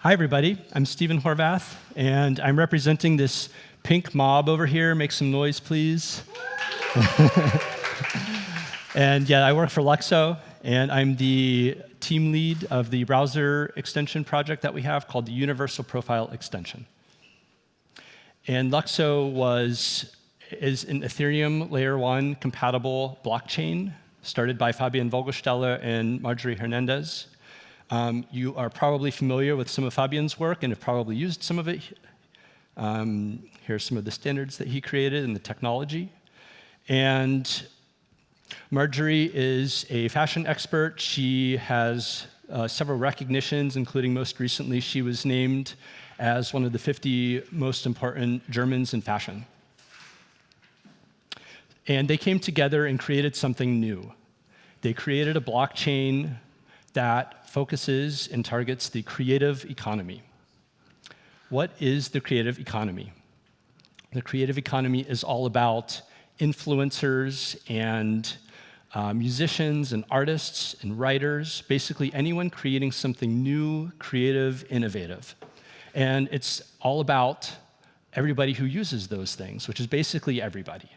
Hi, everybody. I'm Stephen Horvath, and I'm representing this pink mob over here. Make some noise, please. And yeah, I work for Luxo, and I'm the team lead of the browser extension project that we have called the Universal Profile Extension. And Luxo is an Ethereum Layer 1 compatible blockchain started by Fabian Vogelsteller and Marjorie Hernandez. You are probably familiar with some of Fabian's work and have probably used some of it. Here are some of the standards that he created and the technology. And Marjorie is a fashion expert. She has several recognitions, including most recently, she was named as one of the 50 most important Germans in fashion. And they came together and created something new. They created a blockchain that focuses and targets the creative economy. What is the creative economy? The creative economy is all about influencers and musicians and artists and writers, basically anyone creating something new, creative, innovative. And it's all about everybody who uses those things, which is basically everybody.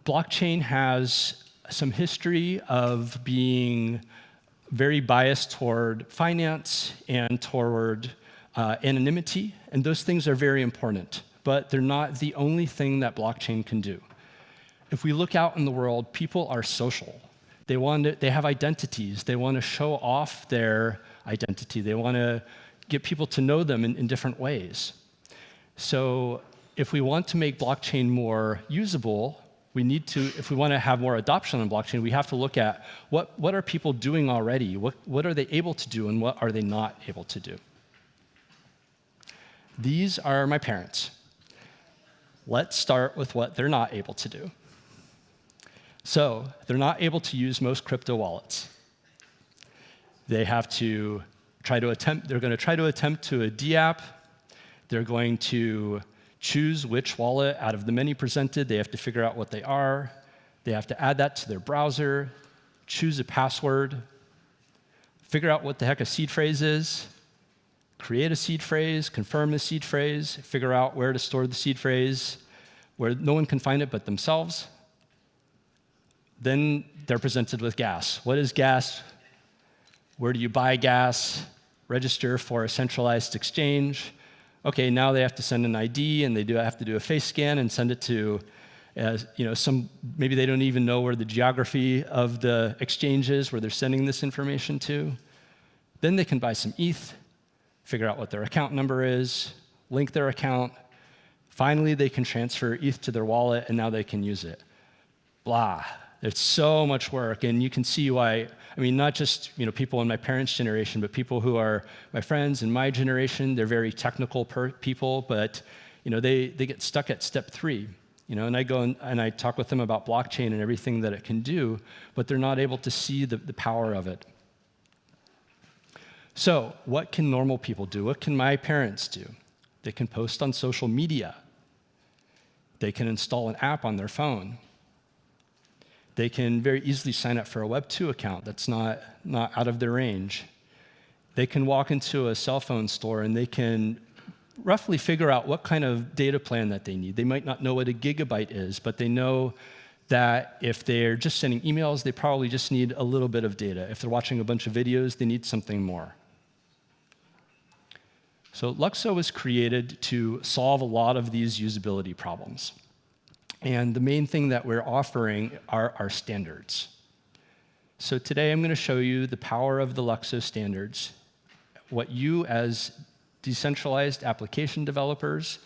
Blockchain has some history of being very biased toward finance and toward anonymity, and those things are very important, but they're not the only thing that blockchain can do. If we look out in the world, people are social. They have identities. They want to show off their identity. They want to get people to know them in different ways. So if we want to make blockchain more usable, if we want to have more adoption on blockchain, we have to look at what are people doing already? What are they able to do and what are they not able to do? These are my parents. Let's start with what they're not able to do. So they're not able to use most crypto wallets. They have to they're going to try to attempt to a DApp. They're going to choose which wallet out of the many presented. They have to figure out what they are. They have to add that to their browser, choose a password, figure out what the heck a seed phrase is, create a seed phrase, confirm the seed phrase, figure out where to store the seed phrase, where no one can find it but themselves. Then they're presented with gas. What is gas? Where do you buy gas? Register for a centralized exchange. Okay, now they have to send an ID, and they have to do a face scan and send it to, maybe they don't even know where the geography of the exchange is, where they're sending this information to. Then they can buy some ETH, figure out what their account number is, link their account. Finally, they can transfer ETH to their wallet, and now they can use it. Blah. It's so much work, and you can see why. I mean, not just people in my parents' generation, but people who are my friends in my generation. They're very technical people, but they get stuck at step 3. And I go and I talk with them about blockchain and everything that it can do, but they're not able to see the power of it. So, what can normal people do? What can my parents do? They can post on social media. They can install an app on their phone. They can very easily sign up for a Web 2 account that's not out of their range. They can walk into a cell phone store and they can roughly figure out what kind of data plan that they need. They might not know what a gigabyte is, but they know that if they're just sending emails, they probably just need a little bit of data. If they're watching a bunch of videos, they need something more. So Luxo was created to solve a lot of these usability problems. And the main thing that we're offering are our standards. So today I'm going to show you the power of the Luxo standards, what you as decentralized application developers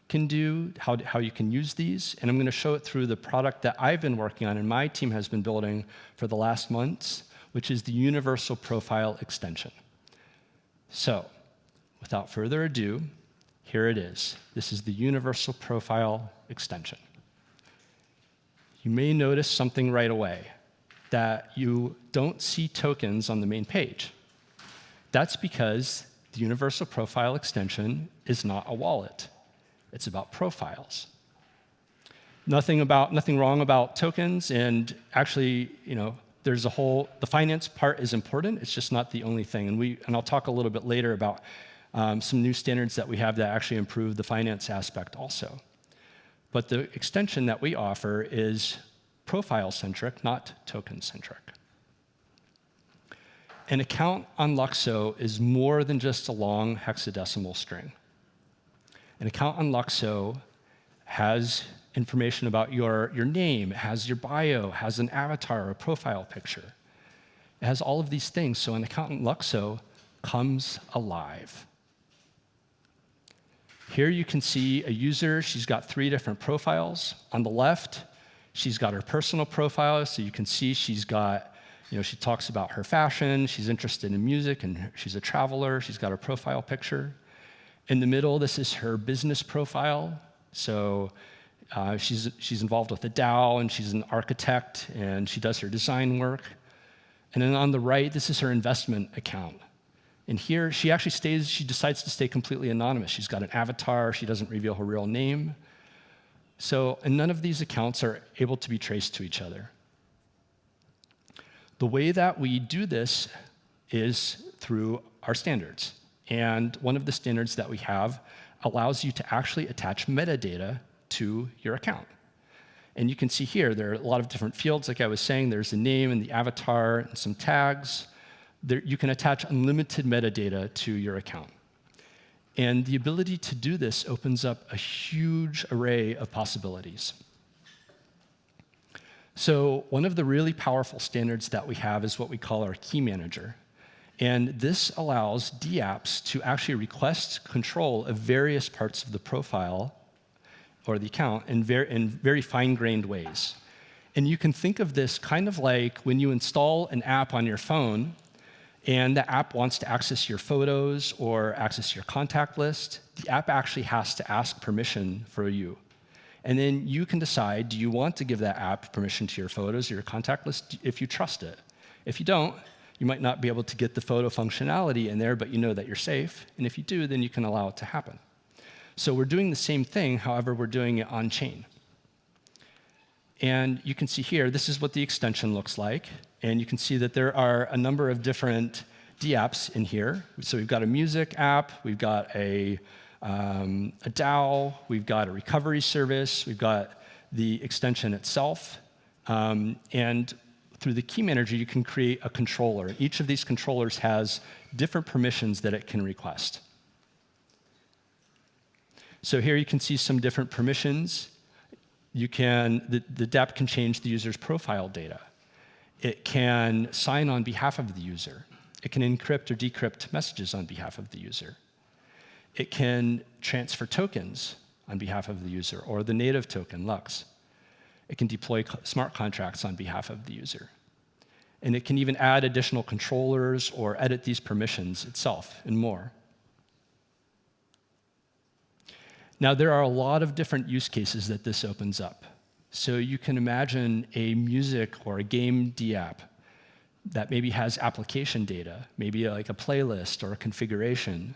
can do, how you can use these, and I'm going to show it through the product that I've been working on and my team has been building for the last months, which is the Universal Profile Extension. So, without further ado, here it is. This is the Universal Profile Extension. You may notice something right away, that you don't see tokens on the main page. That's because the Universal Profile Extension is not a wallet. It's about profiles. Nothing wrong about tokens, and actually, there's the finance part is important, it's just not the only thing. And I'll talk a little bit later about some new standards that we have that actually improve the finance aspect also. But the extension that we offer is profile-centric, not token-centric. An account on Luxo is more than just a long hexadecimal string. An account on Luxo has information about your name, it has your bio, has an avatar or a profile picture. It has all of these things, so an account on Luxo comes alive. Here you can see a user, she's got 3 different profiles. On the left, she's got her personal profile, so you can see she's got, she talks about her fashion, she's interested in music, and she's a traveler, she's got her profile picture. In the middle, this is her business profile. So she's involved with a DAO, and she's an architect, and she does her design work. And then on the right, this is her investment account. And here, she decides to stay completely anonymous. She's got an avatar, she doesn't reveal her real name. And none of these accounts are able to be traced to each other. The way that we do this is through our standards. And one of the standards that we have allows you to actually attach metadata to your account. And you can see here, there are a lot of different fields. Like I was saying, there's the name and the avatar and some tags. You can attach unlimited metadata to your account. And the ability to do this opens up a huge array of possibilities. So one of the really powerful standards that we have is what we call our key manager. And this allows Dapps to actually request control of various parts of the profile or the account in very fine-grained ways. And you can think of this kind of like when you install an app on your phone, and the app wants to access your photos or access your contact list. The app actually has to ask permission for you. And then you can decide, do you want to give that app permission to your photos or your contact list if you trust it? If you don't, you might not be able to get the photo functionality in there, but you know that you're safe. And if you do, then you can allow it to happen. So we're doing the same thing, however, we're doing it on-chain. And you can see here, this is what the extension looks like. And you can see that there are a number of different Dapps in here. So we've got a music app, we've got a DAO, we've got a recovery service, we've got the extension itself. And through the key manager, you can create a controller. Each of these controllers has different permissions that it can request. So here you can see some different permissions. The Dapp can change the user's profile data. It can sign on behalf of the user. It can encrypt or decrypt messages on behalf of the user. It can transfer tokens on behalf of the user, or the native token, Lux. It can deploy smart contracts on behalf of the user. And it can even add additional controllers or edit these permissions itself, and more. Now, there are a lot of different use cases that this opens up. So you can imagine a music or a game DApp that maybe has application data, maybe like a playlist or a configuration.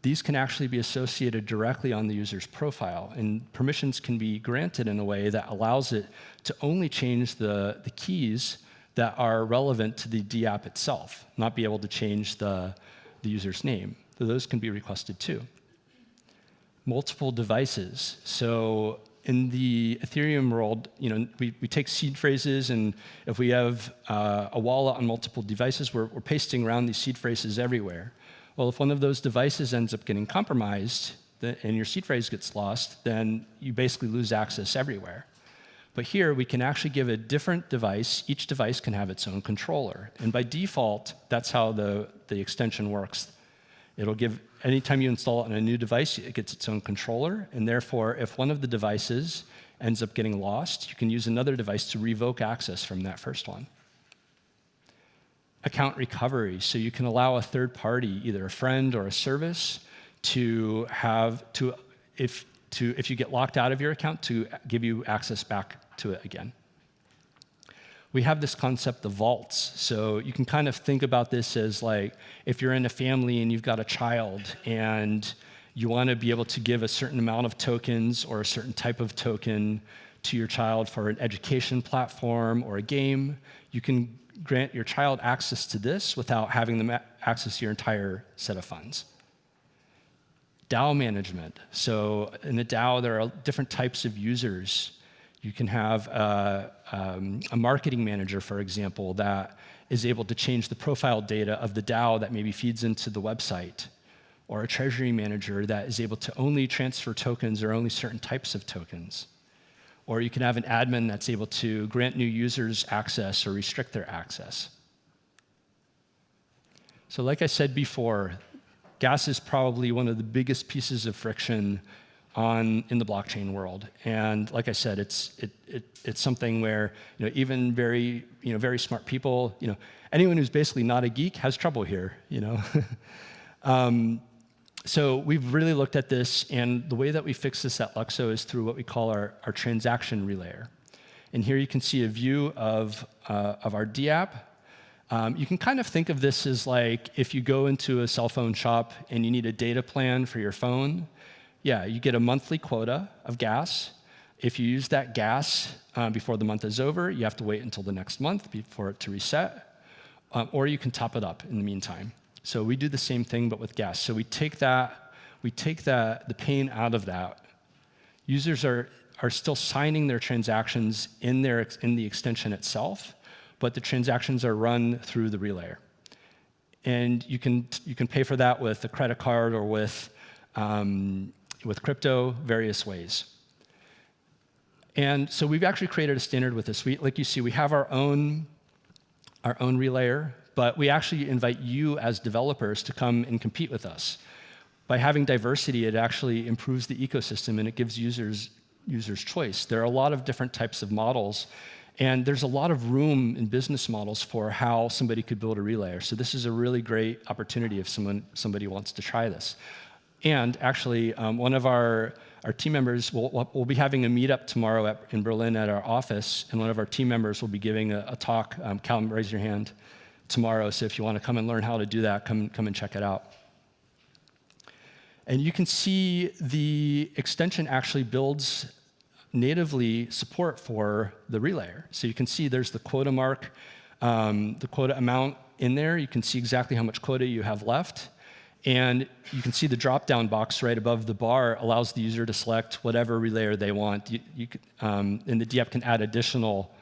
These can actually be associated directly on the user's profile, and permissions can be granted in a way that allows it to only change the keys that are relevant to the DApp itself, not be able to change the user's name. So those can be requested too. Multiple devices. So in the Ethereum world, we take seed phrases, and if we have a wallet on multiple devices, we're pasting around these seed phrases everywhere. Well, if one of those devices ends up getting compromised and your seed phrase gets lost, then you basically lose access everywhere. But here, we can actually give a different device. Each device can have its own controller. And by default, that's how the extension works. It'll give, anytime you install it on a new device, it gets its own controller. And therefore, if one of the devices ends up getting lost, you can use another device to revoke access from that first one. Account recovery. So you can allow a third party, either a friend or a service, to if you get locked out of your account, to give you access back to it again. We have this concept of vaults. So you can kind of think about this as like if you're in a family and you've got a child and you want to be able to give a certain amount of tokens or a certain type of token to your child for an education platform or a game, you can grant your child access to this without having them access your entire set of funds. DAO management. So in the DAO, there are different types of users. You can have a marketing manager, for example, that is able to change the profile data of the DAO that maybe feeds into the website, or a treasury manager that is able to only transfer tokens or only certain types of tokens. Or you can have an admin that's able to grant new users access or restrict their access. So like I said before, gas is probably one of the biggest pieces of friction in the blockchain world. And like I said, it's something where even very smart people, anyone who's basically not a geek has trouble here. So we've really looked at this, and the way that we fix this at Luxo is through what we call our transaction relayer. And here you can see a view of our DApp. You can kind of think of this as like if you go into a cell phone shop and you need a data plan for your phone. Yeah, you get a monthly quota of gas. If you use that gas before the month is over, you have to wait until the next month for it to reset, or you can top it up in the meantime. So we do the same thing, but with gas. So we take the pain out of that. Users are still signing their transactions in the extension itself, but the transactions are run through the relayer. And you can pay for that with a credit card or with crypto, various ways. And so we've actually created a standard with this. Like you see, we have our own relayer, but we actually invite you as developers to come and compete with us. By having diversity, it actually improves the ecosystem and it gives users choice. There are a lot of different types of models, and there's a lot of room in business models for how somebody could build a relayer. So this is a really great opportunity if somebody wants to try this. And actually, one of our team members, we'll be having a meetup tomorrow in Berlin at our office, and one of our team members will be giving a talk. Cal, raise your hand tomorrow. So if you want to come and learn how to do that, come and check it out. And you can see the extension actually builds natively support for the relayer. So you can see there's the quota mark, the quota amount in there. You can see exactly how much quota you have left. And you can see the drop-down box right above the bar allows the user to select whatever relayer they want. And the DApp can add additional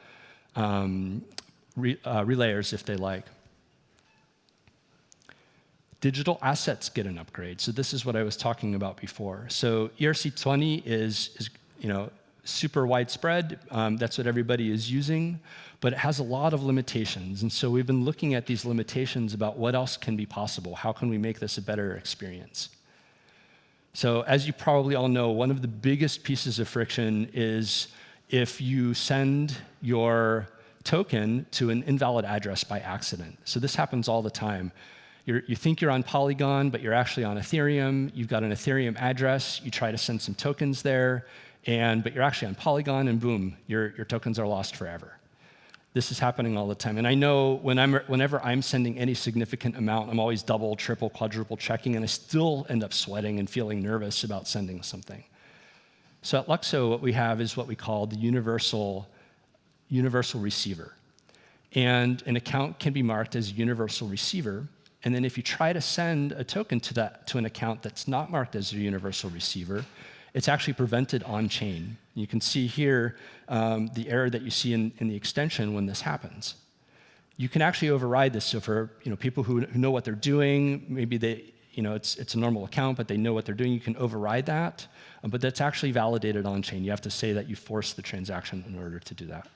relayers if they like. Digital assets get an upgrade. So this is what I was talking about before. So ERC20 is super widespread. That's what everybody is using, but it has a lot of limitations. And so we've been looking at these limitations about what else can be possible. How can we make this a better experience? So as you probably all know, one of the biggest pieces of friction is if you send your token to an invalid address by accident. So this happens all the time. You think you're on Polygon, but you're actually on Ethereum. You've got an Ethereum address. You try to send some tokens there, but you're actually on Polygon, and boom, your tokens are lost forever. This is happening all the time. And I know whenever I'm sending any significant amount, I'm always double, triple, quadruple checking, and I still end up sweating and feeling nervous about sending something. So at Luxo, what we have is what we call the universal receiver. And an account can be marked as universal receiver. And then if you try to send a token to an account that's not marked as a universal receiver, it's actually prevented on-chain. You can see here the error that you see in the extension when this happens. You can actually override this. So for people who know what they're doing, maybe it's a normal account, but they know what they're doing, you can override that. But that's actually validated on-chain. You have to say that you forced the transaction in order to do that.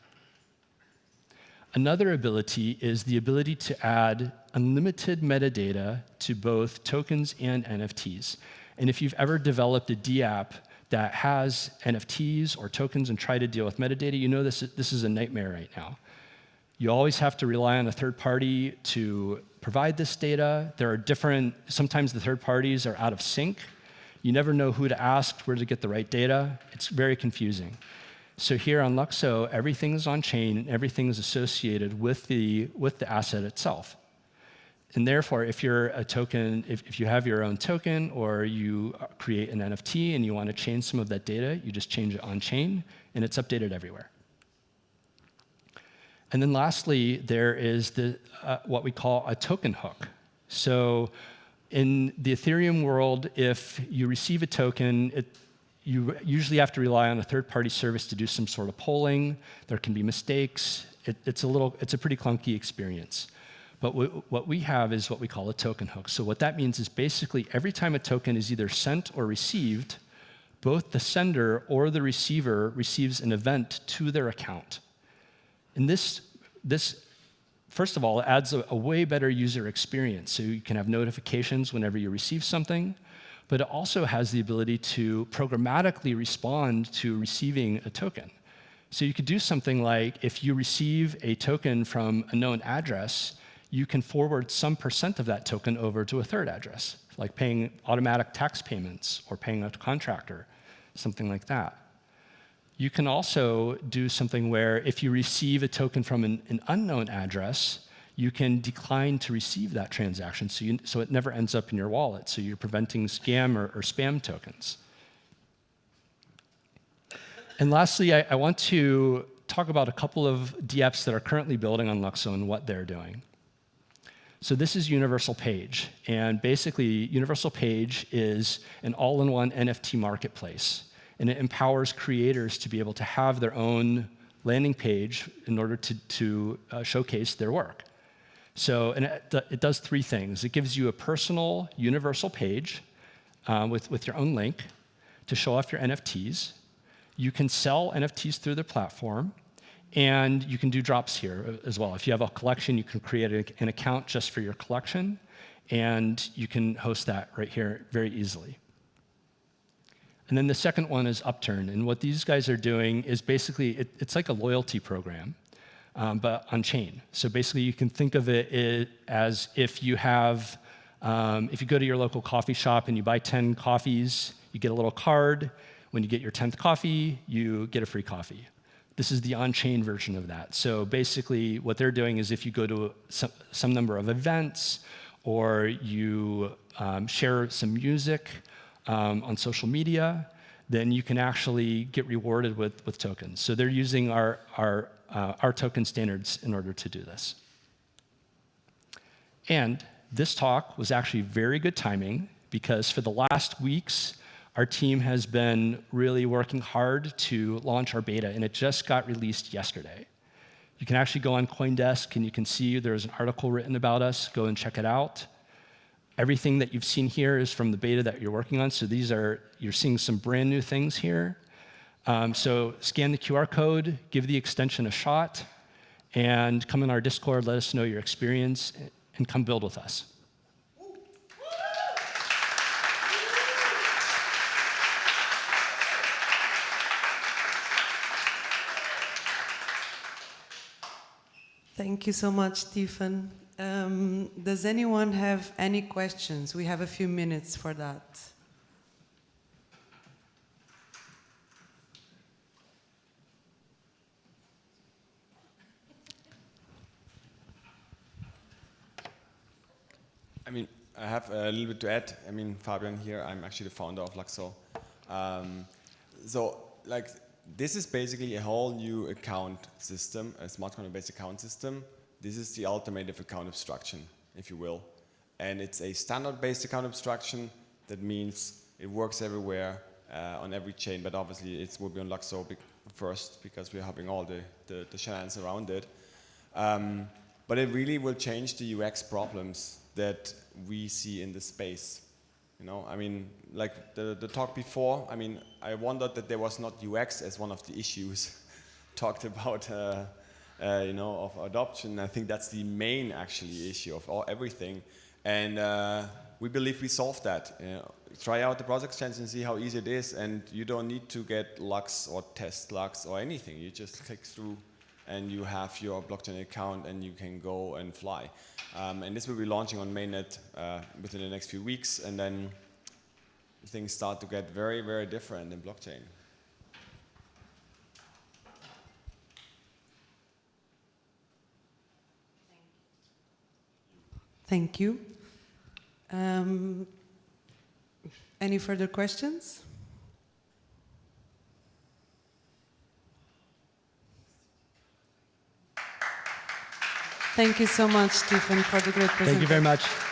Another ability is the ability to add unlimited metadata to both tokens and NFTs. And if you've ever developed a DApp that has NFTs or tokens and try to deal with metadata, you know this is a nightmare right now. You always have to rely on a third party to provide this data. Sometimes the third parties are out of sync. You never know who to ask, where to get the right data. It's very confusing. So here on Luxo, everything is on chain and everything is associated with the asset itself. And therefore, if you're a token, if you have your own token or you create an NFT and you want to change some of that data, you just change it on chain and it's updated everywhere. And then lastly, there is what we call a token hook. So in the Ethereum world, if you receive a token, you usually have to rely on a third-party service to do some sort of polling. There can be mistakes. It's a pretty clunky experience. But what we have is what we call a token hook. So what that means is basically every time a token is either sent or received, both the sender or the receiver receives an event to their account. And this first of all, adds a way better user experience. So you can have notifications whenever you receive something, but it also has the ability to programmatically respond to receiving a token. So you could do something like, if you receive a token from a known address, you can forward some % of that token over to a third address, like paying automatic tax payments or paying a contractor, something like that. You can also do something where if you receive a token from an unknown address, you can decline to receive that transaction so it never ends up in your wallet. So you're preventing scam or spam tokens. And lastly, I want to talk about a couple of Dapps that are currently building on Luxo and what they're doing. So this is Universal Page. And basically, Universal Page is an all-in-one NFT marketplace. And it empowers creators to be able to have their own landing page in order to showcase their work. So, and it does three things. It gives you a personal universal page with your own link to show off your NFTs. You can sell NFTs through the platform, and you can do drops here as well. If you have a collection, you can create an account just for your collection, and you can host that right here very easily. And then the second one is Upturn. And what these guys are doing is basically, it's like a loyalty program, but on chain. So basically, you can think of it as if you have, if you go to your local coffee shop and you buy 10 coffees, you get a little card. When you get your 10th coffee, you get a free coffee. This is the on-chain version of that. So basically, what they're doing is if you go to some number of events, or you share some music, on social media, then you can actually get rewarded with tokens. So they're using our token standards in order to do this. And this talk was actually very good timing, because for the last weeks, our team has been really working hard to launch our beta, and it just got released yesterday. You can actually go on CoinDesk, and you can see there's an article written about us. Go and check it out. Everything that you've seen here is from the beta that you're working on, so you're seeing some brand new things here. So scan the QR code, give the extension a shot, and come in our Discord, let us know your experience, and come build with us. Thank you so much, Stephen. Does anyone have any questions? We have a few minutes for that. I mean, I have a little bit to add. I mean, Fabian here, I'm actually the founder of Luxo. So, like, this is basically a whole new account system, a smart contract-based account system. This is the alternative account abstraction, if you will. And it's a standard-based account abstraction. That means it works everywhere, on every chain, but obviously it will be on Luxo first, because we're having all the shenanigans around it. But it really will change the UX problems that we see in the space. You know, I mean, like the talk before, I mean, I wondered that there was not UX as one of the issues talked about, you know, of adoption. I think that's the main actually issue of everything. And we believe we solved that. You know, try out the browser extension and see how easy it is, and you don't need to get Lux or test Lux or anything. You just click through and you have your blockchain account and you can go and fly. And this will be launching on mainnet within the next few weeks, and then things start to get very, very different in blockchain. Thank you. Any further questions? Thank you so much, Stephen, for the great presentation. Thank you very much.